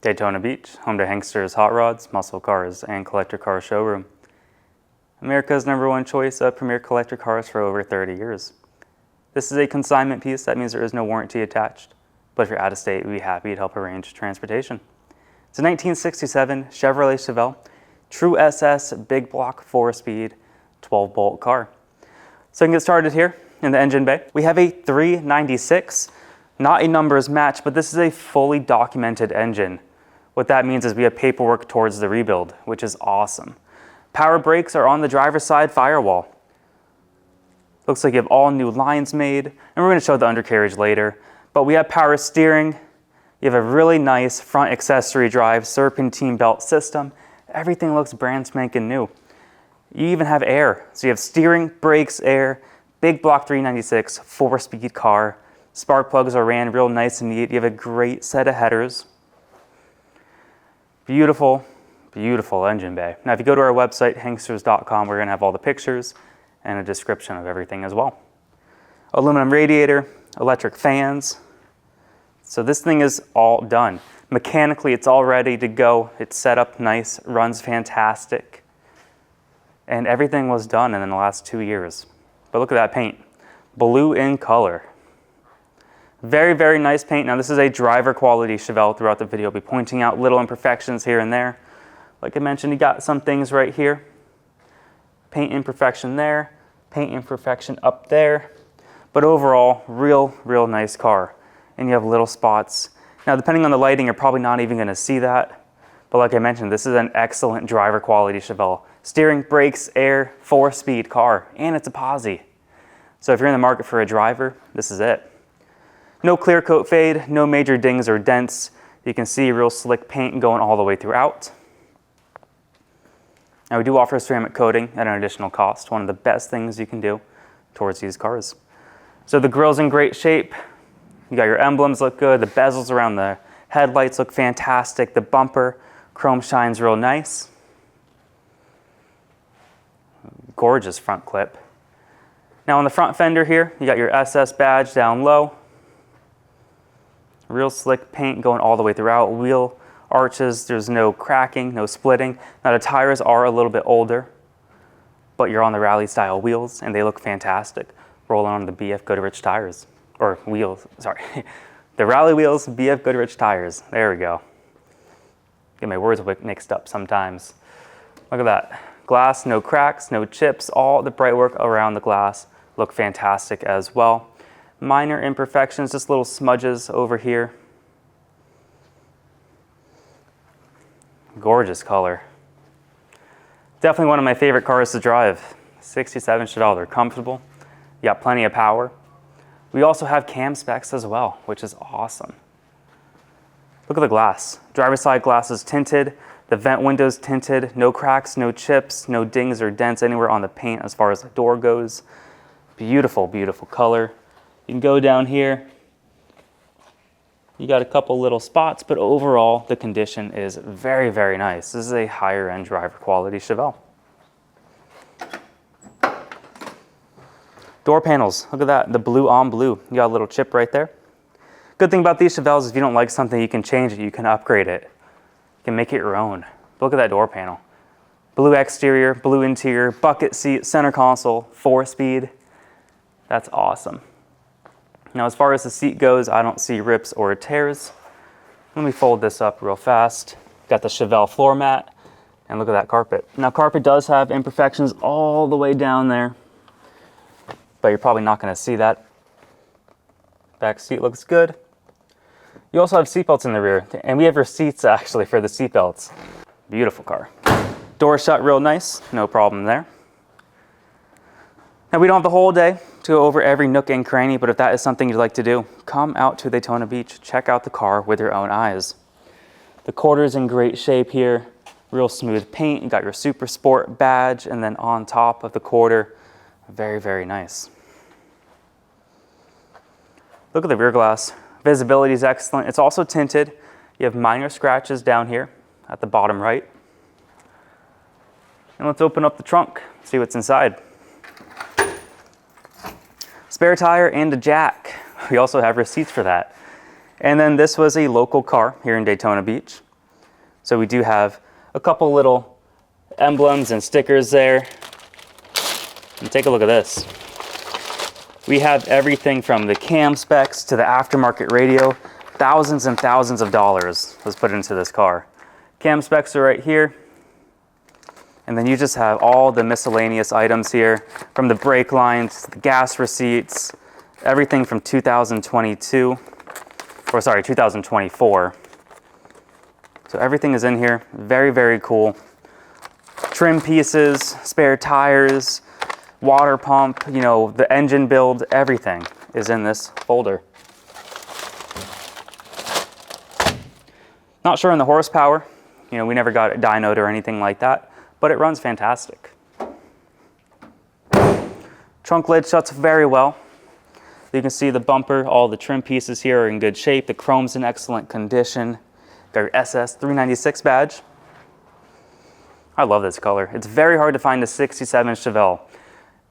Daytona Beach, home to Hanksters hot rods, muscle cars, and collector car showroom. America's #1 choice of premier collector cars for over 30 years. This is a consignment piece. That means there is no warranty attached. But if you're out of state, we'd be happy to help arrange transportation. It's a 1967 Chevrolet Chevelle, true SS, big block, 4-speed, 12-bolt car. So we can get started here in the engine bay. We have a 396, not a numbers match, but this is a fully documented engine. What that means is we have paperwork towards the rebuild, which is awesome. Power brakes are on the driver's side firewall. Looks like you have all new lines made, and we're going to show the undercarriage later. But we have power steering. You have a really nice front accessory drive, serpentine belt system. Everything looks brand spanking new. You even have air. So you have steering, brakes, air, big block 396, 4-speed car. Spark plugs are ran real nice and neat. You have a great set of headers. Beautiful, beautiful engine bay. Now, if you go to our website, hanksters.com, we're going to have all the pictures and a description of everything as well. Aluminum radiator, electric fans. So this thing is all done. Mechanically, it's all ready to go. It's set up nice, runs fantastic. And everything was done in the last 2 years. But look at that paint. Blue in color. Very, very nice paint. Now, this is a driver quality Chevelle. Throughout the video, I'll be pointing out little imperfections here and there. Like I mentioned, you got some things right here. Paint imperfection there. Paint imperfection up there. But overall, real nice car. And you have little spots. Now, depending on the lighting, you're probably not even going to see that. But like I mentioned, this is an excellent driver quality Chevelle. Steering, brakes, air, 4-speed car. And it's a posi. So if you're in the market for a driver, this is it. No clear coat fade, no major dings or dents. You can see real slick paint going all the way throughout. Now, we do offer ceramic coating at an additional cost. One of the best things you can do towards these cars. So the grille's in great shape. You got your emblems look good. The bezels around the headlights look fantastic. The bumper chrome shines real nice. Gorgeous front clip. Now on the front fender here, you got your SS badge down low. Real slick paint going all the way throughout. Wheel arches, there's no cracking, no splitting. Now the tires are a little bit older, but you're on the rally style wheels and they look fantastic. Rolling on the BF Goodrich tires, or wheels, sorry. The rally wheels, BF Goodrich tires. There we go. Get my words mixed up sometimes. Look at that. Glass, no cracks, no chips. All the bright work around the glass look fantastic as well. Minor imperfections, just little smudges over here. Gorgeous color. Definitely one of my favorite cars to drive. 67 Chevelle, they're comfortable. You got plenty of power. We also have cam specs as well, which is awesome. Look at the glass. Driver's side glass is tinted. The vent windows tinted. No cracks, no chips, no dings or dents anywhere on the paint as far as the door goes. Beautiful, beautiful color. You can go down here. You got a couple little spots, but overall, the condition is very, very nice. This is a higher end driver quality Chevelle. Door panels, look at that, the blue on blue. You got a little chip right there. Good thing about these Chevelles is if you don't like something, you can change it, you can upgrade it. You can make it your own. Look at that door panel. Blue exterior, blue interior, bucket seat, center console, 4-speed. That's awesome. Now, as far as the seat goes, I don't see rips or tears. Let me fold this up real fast. Got the Chevelle floor mat, and look at that carpet. Now, carpet does have imperfections all the way down there, but you're probably not going to see that. Back seat looks good. You also have seatbelts in the rear, and we have receipts actually for the seatbelts. Beautiful car. Door shut real nice, no problem there. Now, we don't have the whole day to go over every nook and cranny, but if that is something you'd like to do, come out to Daytona Beach, check out the car with your own eyes. The quarter's in great shape here, real smooth paint. You got your Super Sport badge, and then on top of the quarter, very, very nice. Look at the rear glass. Visibility is excellent. It's also tinted. You have minor scratches down here at the bottom right. And let's open up the trunk, see what's inside. Spare tire and a jack. We also have receipts for that. And then this was a local car here in Daytona Beach. So we do have a couple little emblems and stickers there. And take a look at this. We have everything from the cam specs to the aftermarket radio. Thousands and thousands of dollars was put into this car. Cam specs are right here. And then you just have all the miscellaneous items here, from the brake lines, the gas receipts, everything from 2024. So everything is in here. Very, very cool. Trim pieces, spare tires, water pump, you know, the engine build, everything is in this folder. Not sure on the horsepower. You know, we never got it dynoed or anything like that, but it runs fantastic. Trunk lid shuts very well. You can see the bumper, all the trim pieces here are in good shape. The chrome's in excellent condition. Got your SS 396 badge. I love this color. It's very hard to find a 67 Chevelle.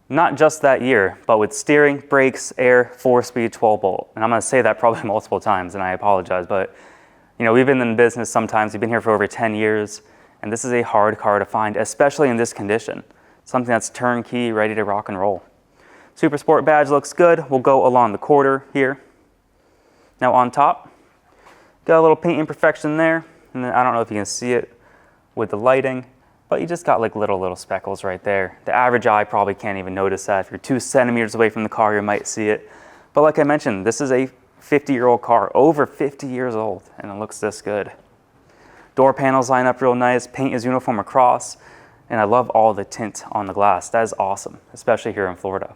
Not just that year, but with steering, brakes, air, 4-speed, 12-bolt. And I'm gonna say that probably multiple times, and I apologize, but you know, we've been in business sometimes. We've been here for over 10 years, and this is a hard car to find, especially in this condition. Something that's turnkey, ready to rock and roll. Super Sport badge looks good. We'll go along the quarter here. Now on top, got a little paint imperfection there, and then I don't know if you can see it with the lighting, but you just got like little speckles right there. The average eye probably can't even notice that. If you're 2 centimeters away from the car, you might see it. But like I mentioned, this is a 50-year-old car, over 50 years old, and it looks this good. Door panels line up real nice, paint is uniform across, and I love all the tint on the glass. That is awesome, especially here in Florida.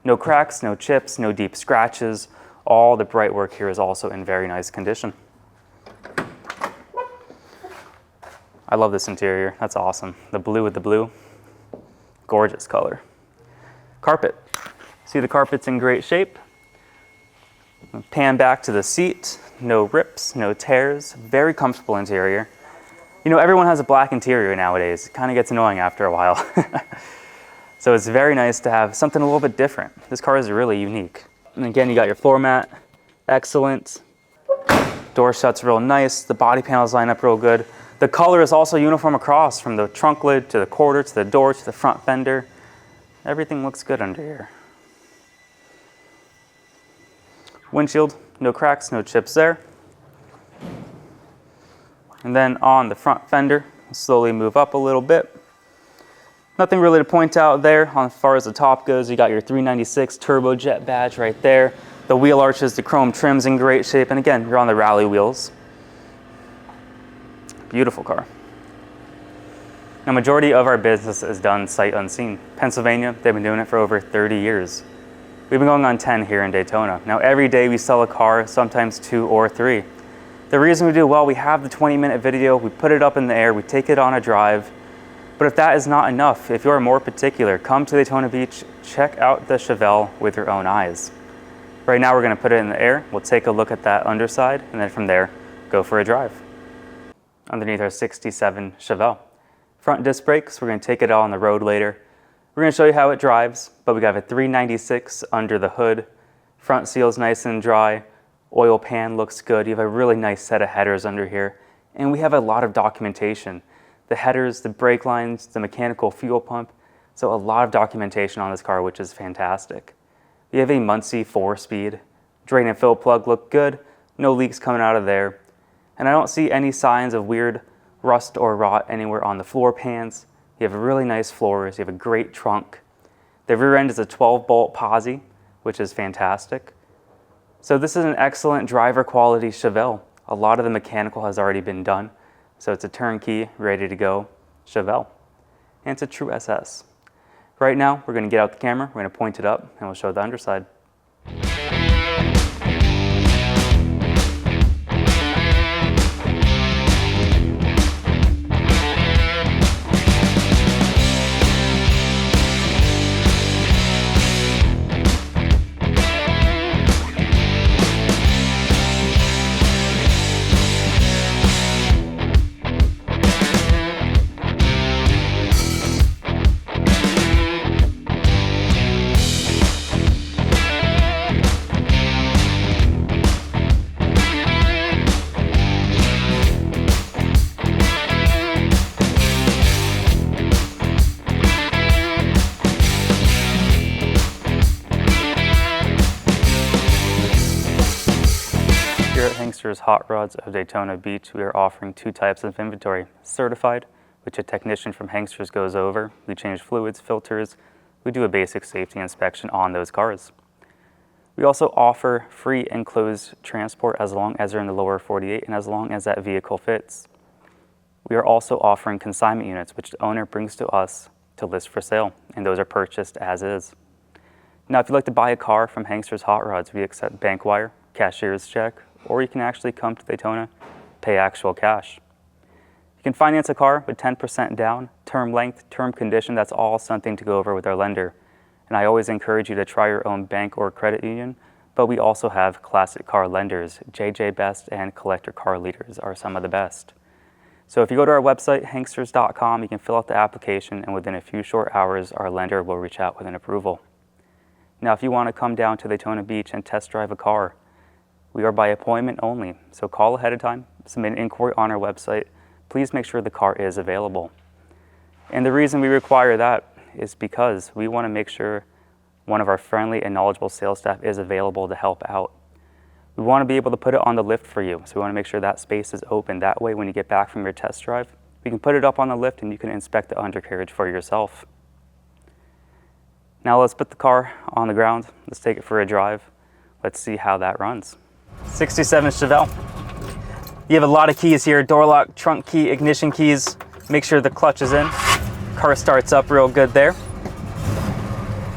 No cracks, no chips, no deep scratches. All the bright work here is also in very nice condition. I love this interior, that's awesome. The blue with the blue, gorgeous color. Carpet, see the carpet's in great shape. Pan back to the seat, no rips, no tears, very comfortable interior. You know, everyone has a black interior nowadays. It kind of gets annoying after a while. So it's very nice to have something a little bit different. This car is really unique. And again, you got your floor mat, excellent. Door shuts real nice, the body panels line up real good. The color is also uniform across, from the trunk lid to the quarter to the door to the front fender. Everything looks good under here. Windshield, no cracks, no chips there. And then on the front fender, slowly move up a little bit. Nothing really to point out there. As far as the top goes, you got your 396 turbojet badge right there. The wheel arches, the chrome trim's in great shape. And again, you're on the rally wheels. Beautiful car. Now, majority of our business is done sight unseen. Pennsylvania, they've been doing it for over 30 years. We've been going on 10 here in Daytona. Now, every day we sell a car, sometimes 2 or 3. The reason we do well, we have the 20-minute video, we put it up in the air, we take it on a drive. But if that is not enough, if you're more particular, come to Daytona Beach, check out the Chevelle with your own eyes. Right now, we're gonna put it in the air. We'll take a look at that underside, and then from there, go for a drive. Underneath our 67 Chevelle. Front disc brakes, we're gonna take it all on the road later. We're gonna show you how it drives, but we got a 396 under the hood. Front seal's nice and dry. Oil pan looks good. You have a really nice set of headers under here. And we have a lot of documentation. The headers, the brake lines, the mechanical fuel pump. So a lot of documentation on this car, which is fantastic. We have a Muncie 4-speed. Drain and fill plug look good. No leaks coming out of there. And I don't see any signs of weird rust or rot anywhere on the floor pans. You have really nice floors. You have a great trunk. The rear end is a 12-bolt posi, which is fantastic. So this is an excellent driver quality Chevelle. A lot of the mechanical has already been done. So it's a turnkey, ready to go Chevelle. And it's a true SS. Right now, we're gonna get out the camera, we're gonna point it up, and we'll show the underside. Here at Hanksters Hot Rods of Daytona Beach, we are offering 2 types of inventory. Certified, which a technician from Hanksters goes over. We change fluids, filters, we do a basic safety inspection on those cars. We also offer free enclosed transport as long as they're in the lower 48 and as long as that vehicle fits. We are also offering consignment units, which the owner brings to us to list for sale, and those are purchased as is. Now, if you'd like to buy a car from Hanksters Hot Rods, we accept bank wire, cashier's check, or you can actually come to Daytona, pay actual cash. You can finance a car with 10% down, term length, term condition. That's all something to go over with our lender. And I always encourage you to try your own bank or credit union, but we also have classic car lenders. JJ Best and Collector Car Leaders are some of the best. So if you go to our website, hanksters.com, you can fill out the application, and within a few short hours, our lender will reach out with an approval. Now, if you want to come down to Daytona Beach and test drive a car, we are by appointment only, so call ahead of time, submit an inquiry on our website. Please make sure the car is available. And the reason we require that is because we want to make sure one of our friendly and knowledgeable sales staff is available to help out. We want to be able to put it on the lift for you, so we want to make sure that space is open. That way, when you get back from your test drive, we can put it up on the lift and you can inspect the undercarriage for yourself. Now let's put the car on the ground. Let's take it for a drive. Let's see how that runs. 67 Chevelle. You have a lot of keys here: door lock, trunk key, ignition keys. Make sure the clutch is in. Car starts up real good there.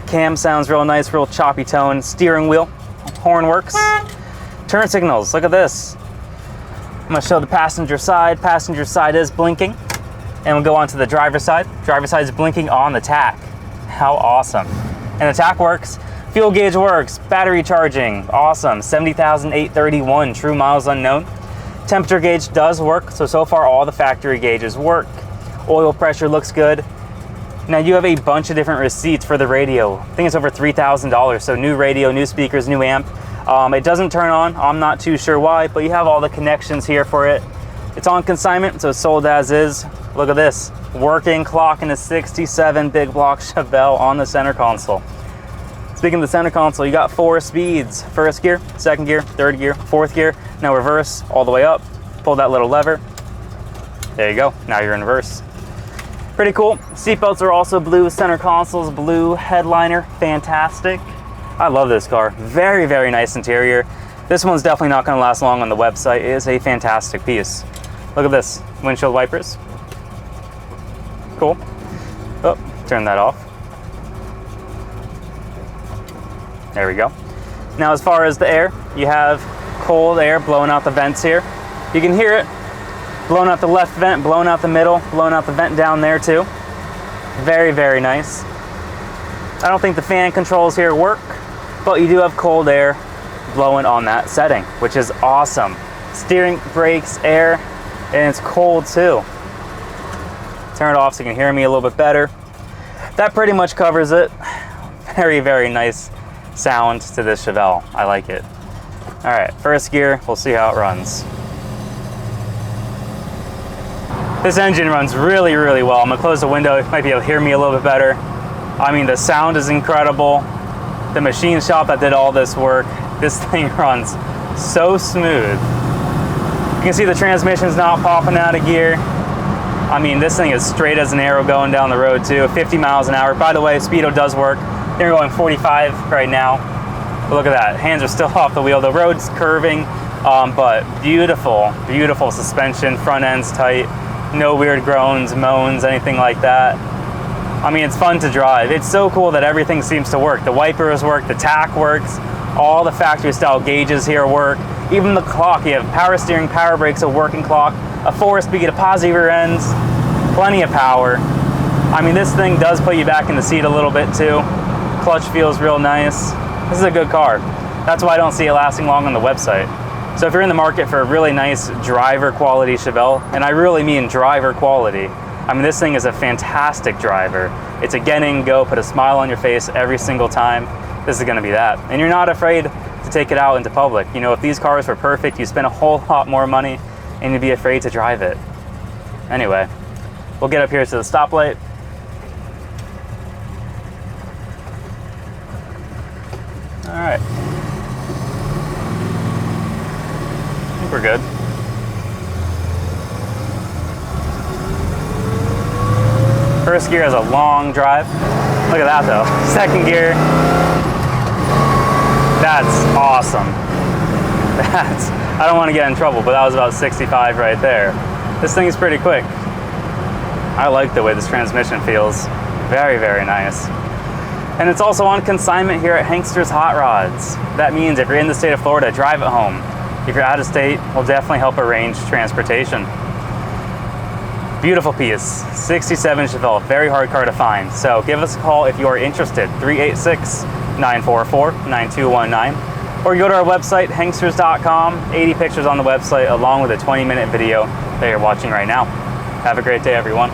Cam sounds real nice, real choppy tone. Steering wheel, horn works. Turn signals, look at this. I'm gonna show the passenger side. Passenger side is blinking. And we'll go on to the driver's side. Driver's side is blinking on the tach. How awesome. And the tach works. Fuel gauge works. Battery charging, awesome. 70,831, true miles unknown. Temperature gauge does work, so far all the factory gauges work. Oil pressure looks good. Now you have a bunch of different receipts for the radio. I think it's over $3,000, so new radio, new speakers, new amp. It doesn't turn on, I'm not too sure why, but you have all the connections here for it. It's on consignment, so it's sold as is. Look at this, working clock in a 67 big block Chevelle on the center console. Speaking of the center console, you got 4 speeds. First gear, second gear, third gear, fourth gear. Now reverse all the way up. Pull that little lever. There you go, now you're in reverse. Pretty cool. Seatbelts are also blue, center console's blue, headliner, fantastic. I love this car. Very, very nice interior. This one's definitely not gonna last long on the website. It is a fantastic piece. Look at this, windshield wipers. Cool. Oh, turn that off. There we go. Now as far as the air, you have cold air blowing out the vents here. You can hear it blowing out the left vent, blowing out the middle, blowing out the vent down there too. Very, very nice. I don't think the fan controls here work, but you do have cold air blowing on that setting, which is awesome. Steering, brakes, air, and it's cold too. Turn it off so you can hear me a little bit better. That pretty much covers it. Very, very nice sound to this Chevelle. I like it. All right, first gear, we'll see how it runs. This engine runs really, really well. I'm gonna close the window, you might be able to hear me a little bit better. I mean, the sound is incredible. The machine shop that did all this work, this thing runs so smooth. You can see the transmission's not popping out of gear. I mean, this thing is straight as an arrow going down the road too, 50 miles an hour. By the way, speedo does work. They're going 45 right now. But look at that, hands are still off the wheel. The road's curving, but beautiful, beautiful suspension. Front end's tight, no weird groans, moans, anything like that. I mean, it's fun to drive. It's so cool that everything seems to work. The wipers work, the tach works, all the factory style gauges here work. Even the clock, you have power steering, power brakes, a working clock, a 4-speed, a positive rear ends, plenty of power. I mean, this thing does put you back in the seat a little bit too. Clutch feels real nice. This is a good car. That's why I don't see it lasting long on the website. So if you're in the market for a really nice driver quality Chevelle, and I really mean driver quality, I mean, this thing is a fantastic driver. It's a get in, go, put a smile on your face every single time. This is gonna be that. And you're not afraid to take it out into public. You know, if these cars were perfect, you spend a whole lot more money and you'd be afraid to drive it. Anyway, we'll get up here to the stoplight. All right. we're good. First gear has a long drive. Look at that though. Second gear. That's awesome. I don't want to get in trouble, but that was about 65 right there. This thing is pretty quick. I like the way this transmission feels. Very, very nice. And it's also on consignment here at Hanksters Hot Rods. That means if you're in the state of Florida, drive it home. If you're out of state, we'll definitely help arrange transportation. Beautiful piece, 67 Chevelle, very hard car to find. So give us a call if you are interested, 386-944-9219. Or go to our website, Hanksters.com, 80 pictures on the website along with a 20-minute video that you're watching right now. Have a great day, everyone.